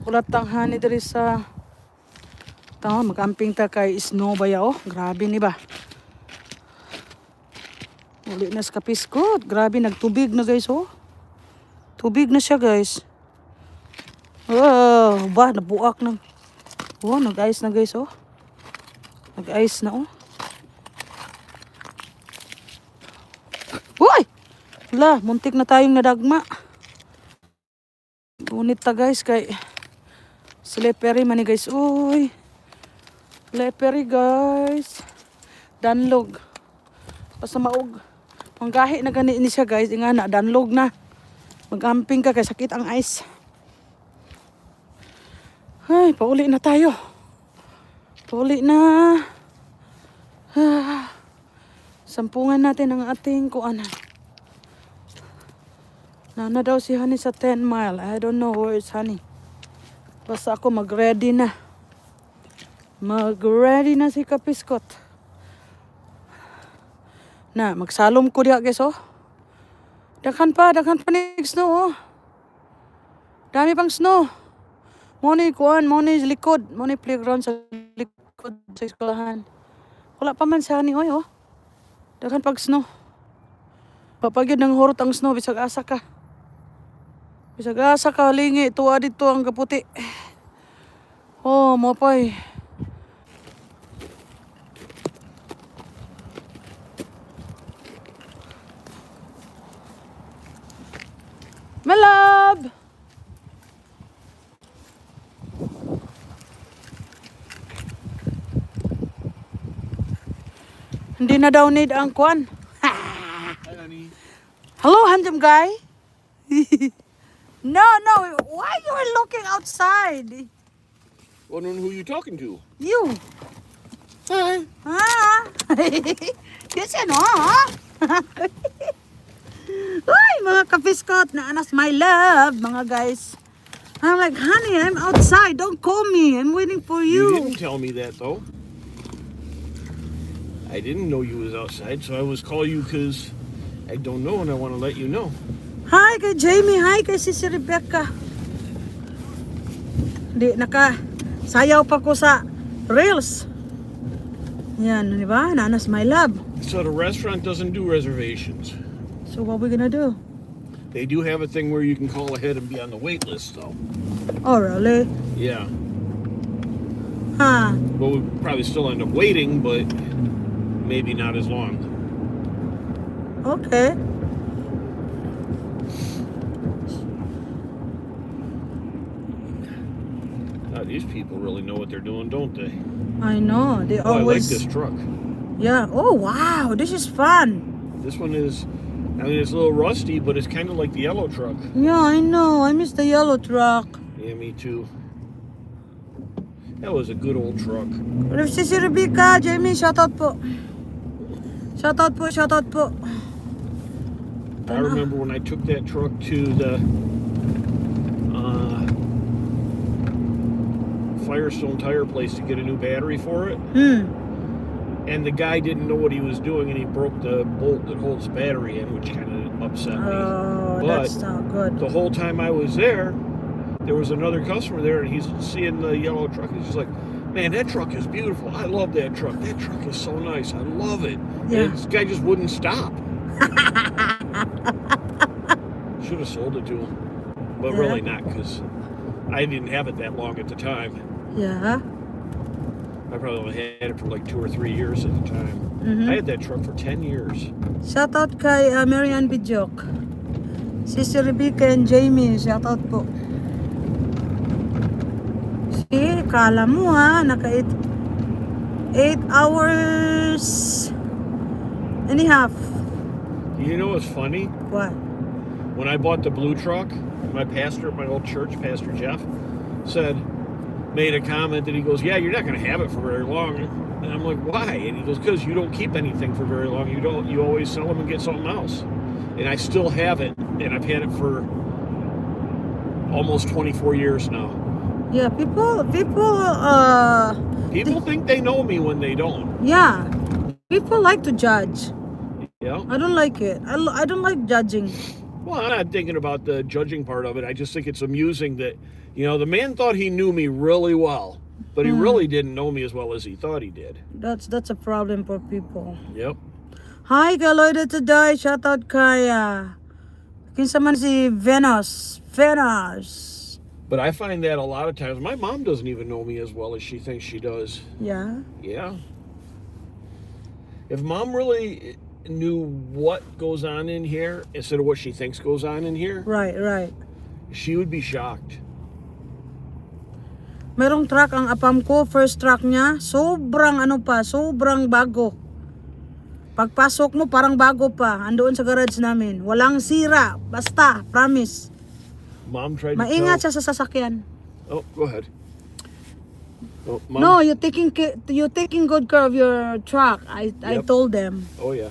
Kulat tanghani diri sa tao magamping ta kay snow ba ya oh. Grabe ni ba. Uli na sa kapiskot. Grabe nagtubig na guys oh. Tubig na siya guys. Oh, ba nabuak na. Oh, nag-ice na guys oh. Nag-ice na oh. Uy! Wala, muntik na tayong nadagma. Ngunit ta guys kay slippery man ni guys. Uy. Slippery guys. Danlog. Basta maog. Manggahi na gani ni siya guys. Nga na, danlog na. Magamping ka kay sakit ang ice. Ay, pauli na tayo. Pauli na. Sampungan natin ang ating kuana. Nana daw si Honey sa 10 mile. I don't know where is Honey. Basta ako mag-ready na. Mag-ready na si Kapiskot. Na, magsalom ko diya guys oh. Daghan pa ni snow oh. Dami pang snow. Moni kuan, moni likod, moni playground sa likod sa eskwelahan. Wala pa man sa Honey oy oh. Daghan pag snow. Papagid ng horot ang snow bisag asa ka. Bisag asa ka lingi tuwa dito ang kaputi. Oh, mapay. Malab. Hindi na daw need ang kwan. Hi, honey. Hello, handsome guy. No, why you are looking outside? Wondering who you talking to? You. Hi. Ah. Yes, no, ha? Uy, mga kapiskot na anas my love, mga guys. I'm like, honey, I'm outside. Don't call me. I'm waiting for You you. didn't tell me that though. I didn't know you was outside, so I was calling you because I don't know and I want to let you know. Hi kay Jamie. Hi kay si Rebecca. Di, sayaw pa ko sa Reels. Yan, di ba? Nanas my love. So the restaurant doesn't do reservations. So what we gonna do? They do have a thing where you can call ahead and be on the wait list though. Oh, really? Yeah. Huh. Well, we'll probably still end up waiting, but maybe not as long. Okay. These people really know what they're doing, don't they? I know. They Oh, I like always. this truck. Yeah. Oh, wow. This is fun. This one is, I mean, it's a little rusty, but it's kind of like the yellow truck. Yeah, I know. I miss the yellow truck. Yeah, me too. That was a good old truck. Pero si Rebecca, Jamie, shoutout po. Shoutout po. I remember when I took that truck to the Firestone tire place to get a new battery for it. And the guy didn't know what he was doing and he broke the bolt that holds the battery in, which kind of upset me. Oh, But that's not good. the whole time I was there was another customer there and he's seeing the yellow truck. He's just like, man, that truck is beautiful. I love that truck. That truck is so nice. I love it. Yeah. And this guy just wouldn't stop. Should have sold it to him. But Yeah. really not, because I didn't have it that long at the time. Yeah. I probably only had it for like 2 or 3 years at the time. I had that truck for 10 years. Shoutout kay Marian Bidjok. Sister Rebecca and Jamie, shoutout po. See, kala mo ha, naka 8 hours and a half. You know what's funny? What? When I bought the blue truck, my pastor at my old church, Pastor Jeff, made a comment that he goes, yeah, you're not going to have it for very long. And I'm like, why? And he goes, because you don't keep anything for very long. You always sell them and get something else. And I still have it, and I've had it for almost 24 years now. Yeah, people People think they know me when they don't. yeah. People like to judge. Yeah. I don't like it. I don't like judging. Well, I'm not thinking about the judging part of it. I just think it's amusing that, the man thought he knew me really well, but he really didn't know me as well as he thought he did. That's a problem for people. Yep. Hi, kay Lloyd today. Shout out kay kinsa man si Venus. But I find that a lot of times, my mom doesn't even know me as well as she thinks she does. Yeah. Yeah. If mom really knew what goes on in here instead of what she thinks goes on in here, Right. she would be shocked. Merong truck ang apam ko, first truck niya, sobrang bago. Pagpasok mo parang bago pa, andoon sa garage namin. Walang sira, basta, promise. Mom tried to Maingat tell... siya sa sasakyan. Oh, go ahead. Oh, Mom? No, you're taking good care of your truck. I told them. Oh, yeah.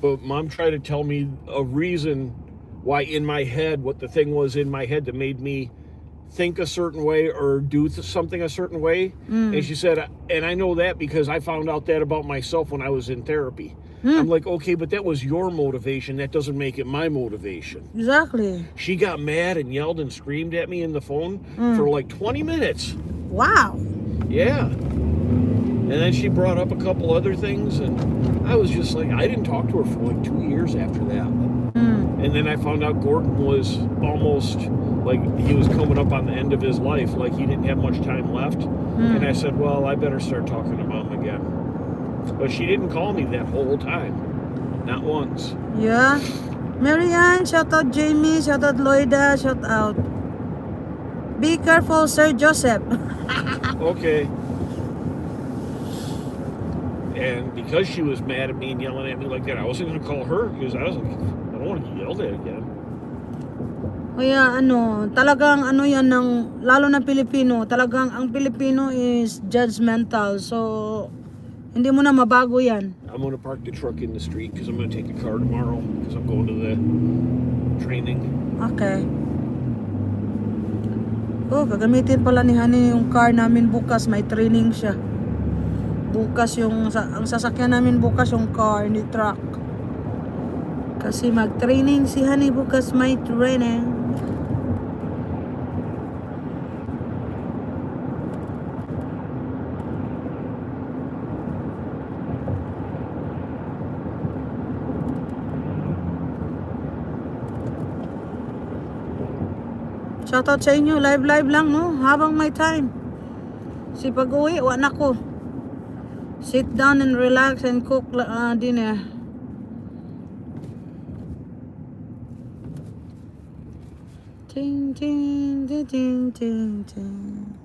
But Mom tried to tell me a reason why in my head, what the thing was in my head that made me think a certain way or do something a certain way. And she said, and I know that because I found out that about myself when I was in therapy. I'm like, okay, but that was your motivation. That doesn't make it my motivation. Exactly. She got mad and yelled and screamed at me in the phone for like 20 minutes. Wow. Yeah. And then she brought up a couple other things, and I was just like, I didn't talk to her for like 2 years after that. And then I found out Gordon was almost like he was coming up on the end of his life, like he didn't have much time left. And I said, well, I better start talking to Mom again. But she didn't call me that whole time. Not once. Yeah. Marianne, shout out Jamie, shout out Loida, shout out. Be careful, Sir Joseph. Okay. And because she was mad at me and yelling at me like that, I wasn't going to call her because I don't want to get yelled at again. Kaya talagang yan ng, lalo na Pilipino, talagang ang Pilipino is judgmental. So, hindi mo na mabago yan. I'm going to park the truck in the street because I'm going to take a car tomorrow because I'm going to the training. Okay. Oh, gagamitin pala ni Honey yung car namin bukas. May training siya. Bukas ang sasakyan namin bukas yung car, hindi truck. Kasi mag-training si Honey bukas, may training. Shoutout sa inyo, live lang no, habang may time. Si pag-uwi, wala na ko. Sit down and relax and cook dinner. Ting ting ting ting ting ting.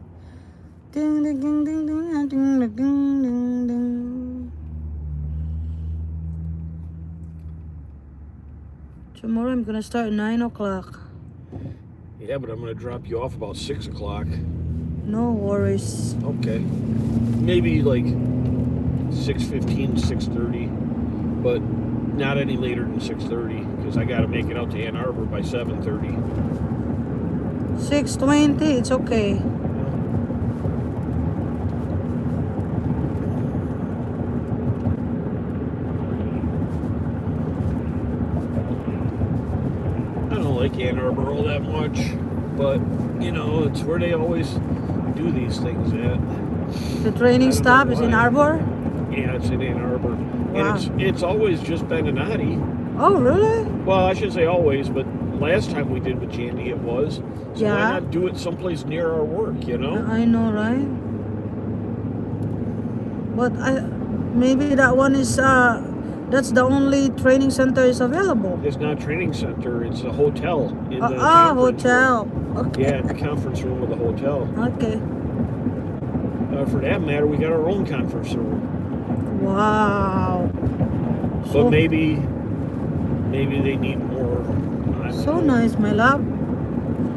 Ding ding ding ding ding ding ding ding. Tomorrow I'm gonna start at 9 o'clock. Yeah, but I'm going to drop you off about 6 o'clock. No worries. Okay. Maybe like 6:15, 6:30, but not any later than 6:30 because I got to make it out to Ann Arbor by 7:30. 6:20, it's okay. I don't like Ann Arbor all that much, but it's where they always do these things at. The training stop is in Arbor? Yeah, it's in Ann Arbor. Wow. And it's always just Benanati. Oh, really? Well, I shouldn't say always, but last time we did with Jandy it was. So Yeah. why not do it someplace near our work, I know, right? But maybe that one is that's the only training center is available. It's not a training center, it's a hotel. In the conference hotel. room. Okay. Yeah, in the conference room of the hotel. Okay. For that matter, we got our own conference room. Wow. But maybe they need more. I don't So know. nice, my love.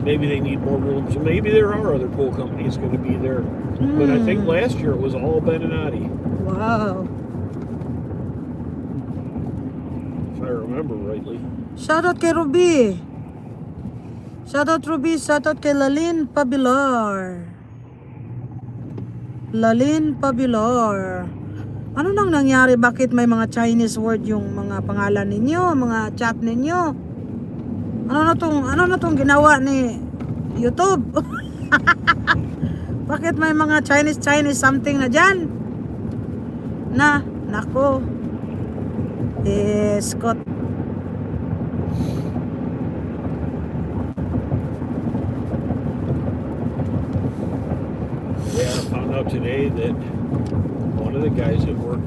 Maybe they need more rooms. So maybe there are other pool companies going to be there. But I think last year it was all Benanati, Wow. if I remember rightly. Shoutout kay Ruby. Shoutout Ruby. Shoutout kay Lalin Pabilar. Ano nang nangyari? Bakit may mga Chinese word yung mga pangalan ninyo, mga chat ninyo? Ano na tong ginawa ni YouTube? Bakit may mga Chinese something na dyan? Nako. Scott. Yeah, I found out today that one of the guys at work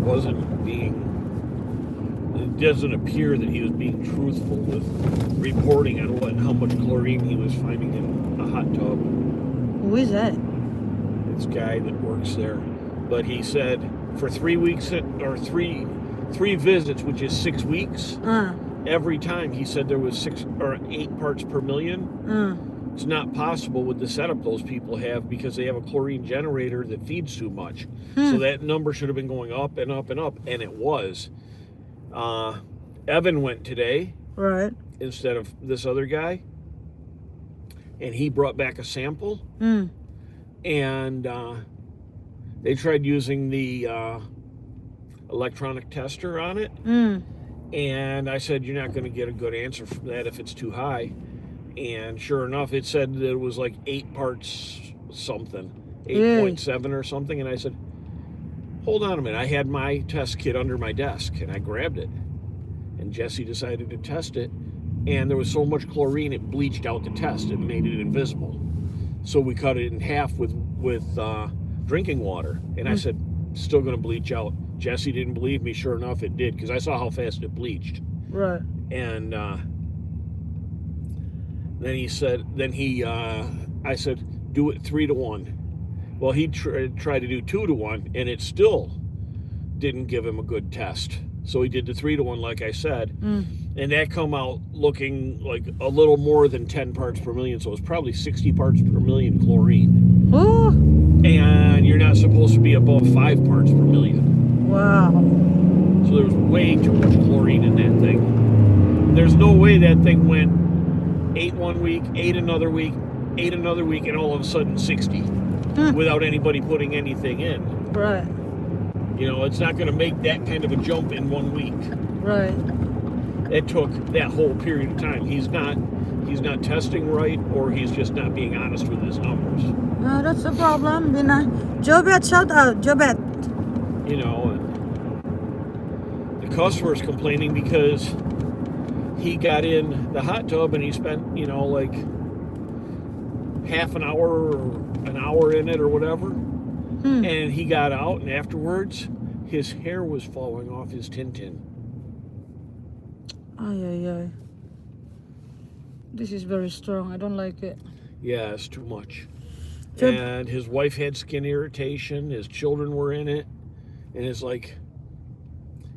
it doesn't appear that he was being truthful with reporting on what and how much chlorine he was finding in a hot tub. Who is that? This guy that works there. But he said for 3 weeks or three visits, which is 6 weeks, every time he said there was 6 or 8 parts per million. It's not possible with the setup those people have because they have a chlorine generator that feeds too much. So that number should have been going up and up and up, and it was. Evan went today, Right. instead of this other guy, and he brought back a sample, and they tried using the electronic tester on it, and I said, you're not going to get a good answer from that if it's too high. And sure enough, it said that it was like 8 parts something, 8.7 or something. And I said, hold on a minute. I had my test kit under my desk, and I grabbed it. And Jesse decided to test it, and there was so much chlorine it bleached out the test and made it invisible. So we cut it in half with drinking water. And I said, still going to bleach out. Jesse didn't believe me. Sure enough, it did, because I saw how fast it bleached. Right. And then he said, I said, do it 3 to 1. Well, he tried to do 2 to 1, and it still didn't give him a good test. So he did the 3 to 1, like I said, and that come out looking like a little more than 10 parts per million. So it's probably 60 parts per million chlorine. Oh, And you're not supposed to be above 5 parts per million. wow. So there was way too much chlorine in that thing. There's no way that thing went 8 one week, 8 another week, 8 another week, and all of a sudden 60 without anybody putting anything in. Right. You know, it's not going to make that kind of a jump in 1 week. Right. It took that whole period of time. He's not testing right, or he's just not being honest with his numbers. No, that's the problem. Jobet, shout out, Jobet. You know, and the customer's complaining because he got in the hot tub and he spent, like half an hour or an hour in it or whatever. And he got out, and afterwards, his hair was falling off his Tintin. Ay. This is very strong. I don't like it. Yeah, it's too much. And his wife had skin irritation. His children were in it. And it's like,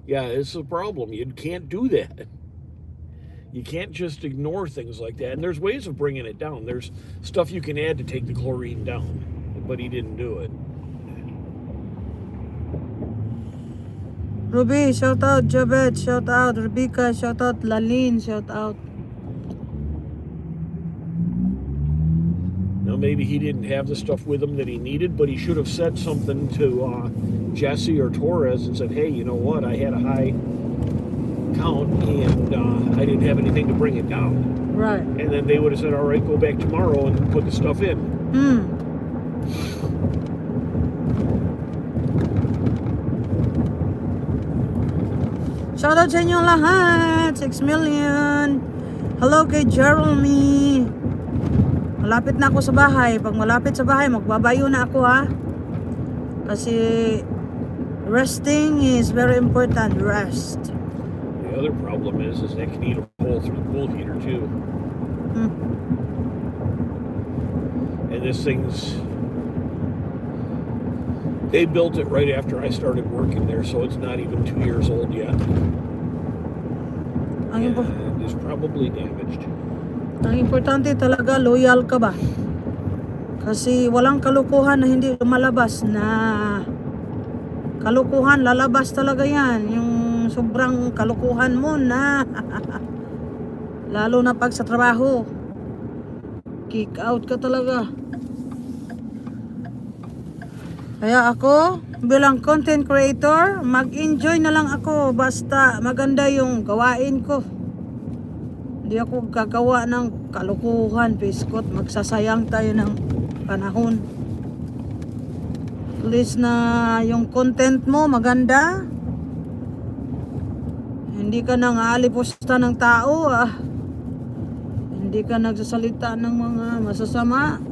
yeah, it's a problem. You can't do that. You can't just ignore things like that. And there's ways of bringing it down. There's stuff you can add to take the chlorine down. But he didn't do it. Ruby, shout out. Jobet, shout out. Rebecca, shout out. Lalene, shout out. Now, maybe he didn't have the stuff with him that he needed, but he should have said something to Jesse or Torres and said, hey, you know what? I had a high count, and I didn't have anything to bring it down. Right. And then they would have said, all right, go back tomorrow and put the stuff in. Shoutout sa inyong lahat. 6 million. Hello kay Jeremy. Malapit na ako sa bahay. Pag malapit sa bahay, magbabayo na ako, ha. Kasi resting is very important. Rest. The other problem is they can eat a hole through the pool heater too. And this thing's, they built it right after I started working there, so it's not even 2 years old yet. And it's probably damaged. Ang importante talaga, loyal ka ba? Kasi walang kalukuhan na hindi lumalabas na kalukuhan, lalabas talaga yan. Yung sobrang kalukuhan mo na lalo na pag sa trabaho, kick out ka talaga. Kaya ako, bilang content creator, mag-enjoy na lang ako basta maganda yung gawain ko. Hindi ako gagawa ng kalukuhan, biskot. Magsasayang tayo ng panahon. At least na yung content mo maganda. Hindi ka nang aalipusta ng tao, Hindi ka nagsasalita ng mga masasama.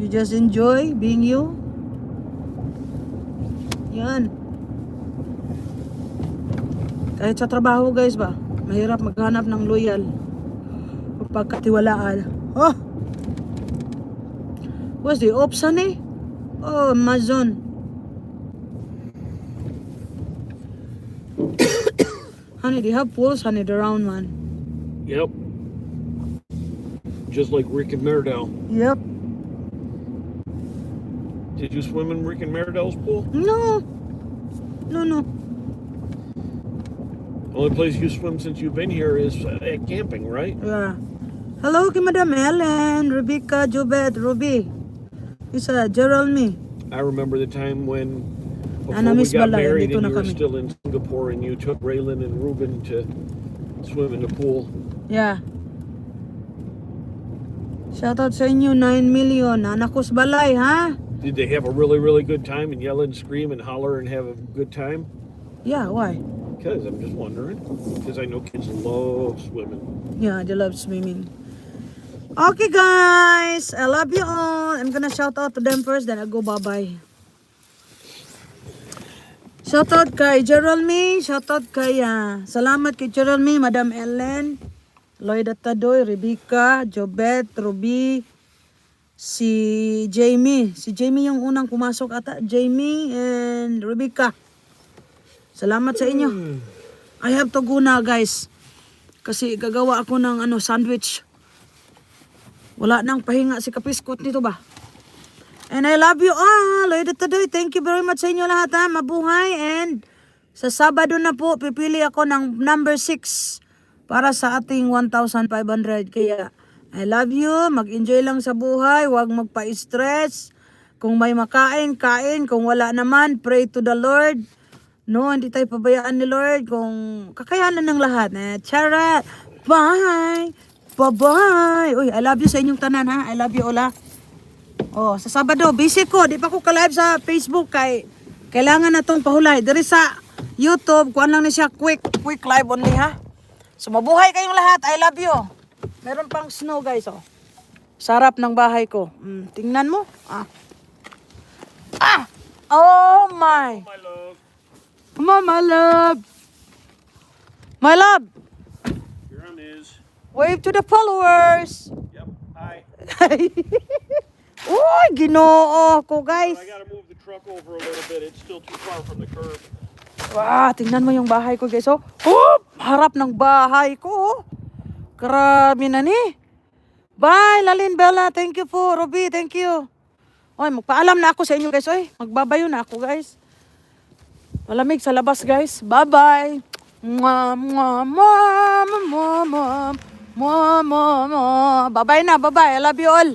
You just enjoy being you. Yan. Kahit sa trabaho guys ba, mahirap maghanap ng loyal o pagkatiwalaan. Oh! What's the option eh? Oh, Amazon. Honey, they have pools, honey, the round one. Yep. Just like Rick and Meredell. Yep. Did you swim in Rick and Meredell's pool? No. No. Only place you swim since you've been here is at camping, right? Yeah. Hello kay Madam Ellen, Rebecca, Jobet, Ruby. Isa, Gerald me. I remember the time when before Ana we Miss got Balay, married dito and na you were kami. still in Singapore and you took Raylan and Ruben to swim in the pool. Yeah. Shoutout sa inyo, 9 million. Anak ko's balay, ha? Did they have a really, really good time and yell and scream and holler and have a good time? Yeah, why? Because I'm just wondering. Because I know kids love swimming. Yeah, they love swimming. Okay, guys. I love you all. I'm gonna shout out to them first, then I'll go bye-bye. Shout out kay Gerald May. Shout out kay, salamat kay Gerald May, Madam Ellen, Lloyd Tadoy, Rebecca, Jobet, Ruby, si Jamie. Si Jamie yung unang pumasok ata. Jamie and Rebecca. Salamat sa inyo. I have to go na, guys. Kasi gagawa ako ng sandwich. Wala nang pahinga si Kapiskot nito ba? And I love you all. Lloyd Tadoy, thank you very much sa inyo lahat, ha. Mabuhay. And sa Sabado na po, pipili ako ng number 6 para sa ating 1,500. Kaya I love you. Mag-enjoy lang sa buhay. Huwag magpa-stress. Kung may makain, kain. Kung wala naman, pray to the Lord. No, hindi tayo pabayaan ni Lord. Kung kakayanan ng lahat. Charot. Bye. Bye-bye. Uy, I love you sa inyong tanan, ha. I love you all, ha. Oh, sa Sabado, busy ko. Di pa ko ka-live sa Facebook kay kailangan na itong pahulay. Dari sa YouTube, kuhan lang na siya quick live only, ha. So, mabuhay kayong lahat. I love you. Meron pang snow, guys, oh. Sarap ng bahay ko. Tingnan mo. Oh, my. My love. Come on, my love. My love. Here I'm is. Wave to the followers. Yep. Hi. Uy, ginoo ko, guys. I gotta move the truck over a little bit. It's still too far from the curb. Wow, tingnan mo yung bahay ko, guys. Oh, harap ng bahay ko. Oh. Grabe na ni. Bye, Lalin Bella. Thank you po. Ruby, thank you. Oy, magpaalam na ako sa inyo, guys. Oy, magbabayo na ako, guys. Malamig sa labas, guys. Bye-bye. Mwah, mwah, mwah, mwah, mwah, mwah, mwah, mwah. Bye-bye na, bye-bye. I love you all.